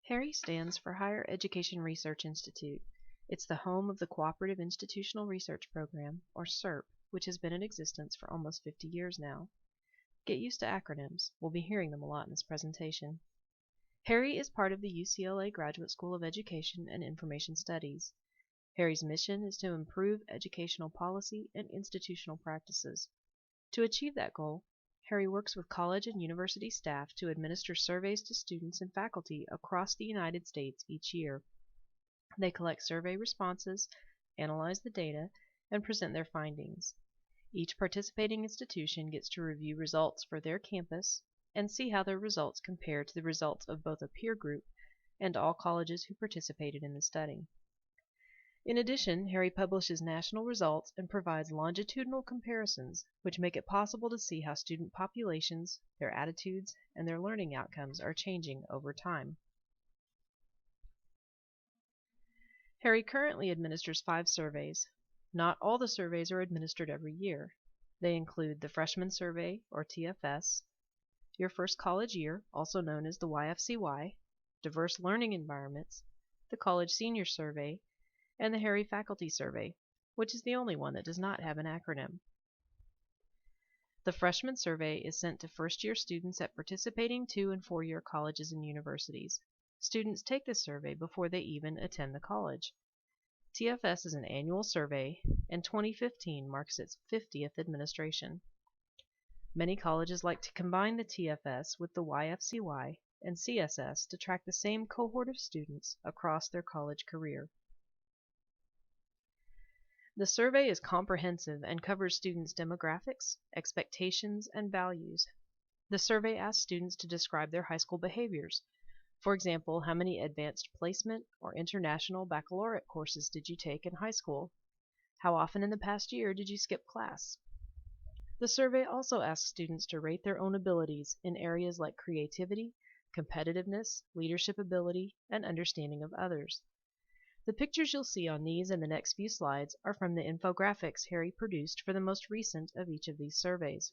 HERI stands for Higher Education Research Institute. It's the home of the Cooperative Institutional Research Program, or CIRP, which has been in existence for almost 50 years now. Get used to acronyms. We'll be hearing them a lot in this presentation. HERI is part of the UCLA Graduate School of Education and Information Studies. HERI's mission is to improve educational policy and institutional practices. To achieve that goal, HERI works with college and university staff to administer surveys to students and faculty across the United States each year. They collect survey responses, analyze the data, and present their findings. Each participating institution gets to review results for their campus and see how their results compare to the results of both a peer group and all colleges who participated in the study. In addition, HERI publishes national results and provides longitudinal comparisons, which make it possible to see how student populations, their attitudes, and their learning outcomes are changing over time. HERI currently administers 5 surveys. Not all the surveys are administered every year. They include the Freshman Survey, or TFS, Your First College Year, also known as the YFCY, Diverse Learning Environments, the College Senior Survey, and the HERI Faculty Survey, which is the only one that does not have an acronym. The Freshman Survey is sent to first-year students at participating 2- and 4-year colleges and universities. Students take this survey before they even attend the college. TFS is an annual survey, and 2015 marks its 50th administration. Many colleges like to combine the TFS with the YFCY and CSS to track the same cohort of students across their college career. The survey is comprehensive and covers students' demographics, expectations, and values. The survey asks students to describe their high school behaviors. For example, how many advanced placement or international baccalaureate courses did you take in high school? How often in the past year did you skip class? The survey also asks students to rate their own abilities in areas like creativity, competitiveness, leadership ability, and understanding of others. The pictures you'll see on these and the next few slides are from the infographics HERI produced for the most recent of each of these surveys.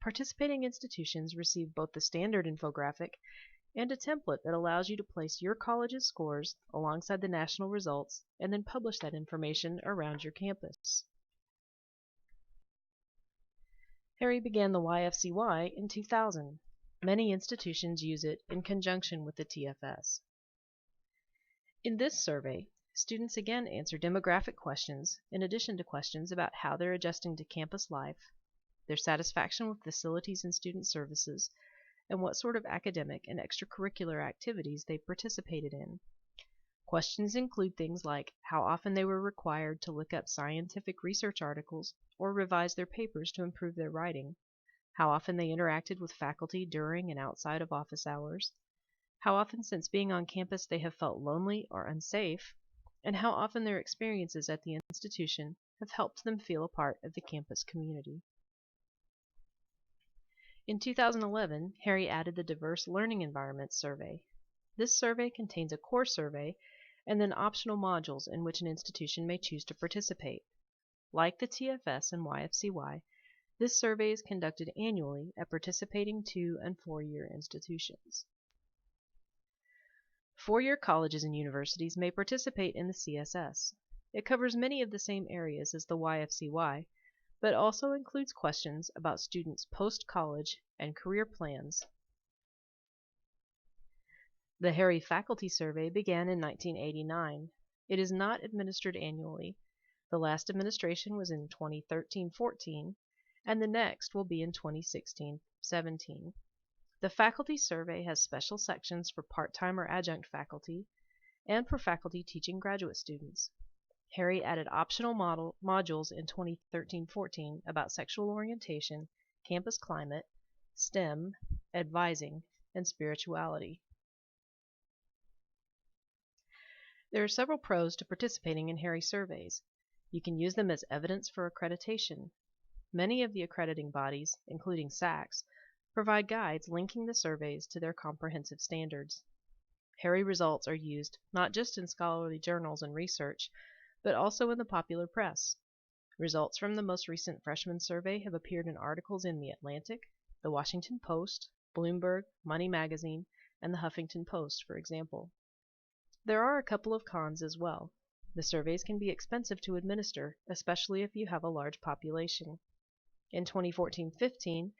Participating institutions receive both the standard infographic and a template that allows you to place your college's scores alongside the national results and then publish that information around your campus. HERI began the YFCY in 2000. Many institutions use it in conjunction with the TFS. In this survey, students again answer demographic questions in addition to questions about how they're adjusting to campus life, their satisfaction with facilities and student services, and what sort of academic and extracurricular activities they participated in. Questions include things like how often they were required to look up scientific research articles or revise their papers to improve their writing, how often they interacted with faculty during and outside of office hours, how often since being on campus they have felt lonely or unsafe, and how often their experiences at the institution have helped them feel a part of the campus community. In 2011, HERI added the Diverse Learning Environments Survey. This survey contains a core survey and then optional modules in which an institution may choose to participate. Like the TFS and YFCY, this survey is conducted annually at participating 2- and 4-year institutions. 4-year colleges and universities may participate in the CSS. It covers many of the same areas as the YFCY, but also includes questions about students' post-college and career plans. The HERI Faculty Survey began in 1989. It is not administered annually. The last administration was in 2013-14, and the next will be in 2016-17. The Faculty Survey has special sections for part-time or adjunct faculty and for faculty teaching graduate students. HERI added optional modules in 2013-14 about sexual orientation, campus climate, STEM, advising, and spirituality. There are several pros to participating in HERI surveys. You can use them as evidence for accreditation. Many of the accrediting bodies, including SACS, provide guides linking the surveys to their comprehensive standards. HERI results are used not just in scholarly journals and research, but also in the popular press. Results from the most recent freshman survey have appeared in articles in The Atlantic, The Washington Post, Bloomberg, Money Magazine, and the Huffington Post, for example. There are a couple of cons as well. The surveys can be expensive to administer, especially if you have a large population. In 2014-15,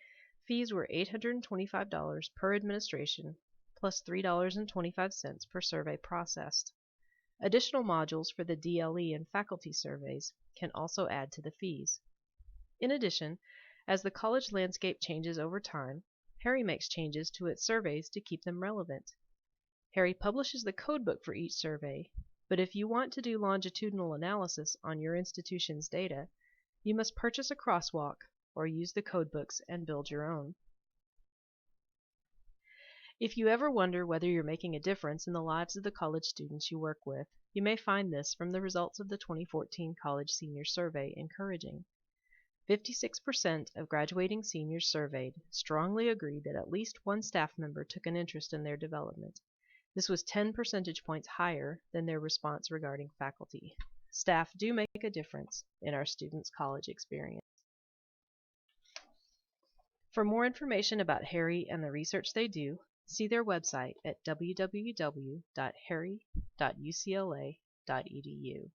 fees were $825 per administration, plus $3.25 per survey processed. Additional modules for the DLE and faculty surveys can also add to the fees. In addition, as the college landscape changes over time, HERI makes changes to its surveys to keep them relevant. HERI publishes the codebook for each survey, but if you want to do longitudinal analysis on your institution's data, you must purchase a crosswalk or use the codebooks and build your own. If you ever wonder whether you're making a difference in the lives of the college students you work with, you may find this from the results of the 2014 College Senior Survey encouraging. 56% of graduating seniors surveyed strongly agreed that at least one staff member took an interest in their development. This was 10 percentage points higher than their response regarding faculty. Staff do make a difference in our students' college experience. For more information about HERI and the research they do, see their website at www.heri.ucla.edu.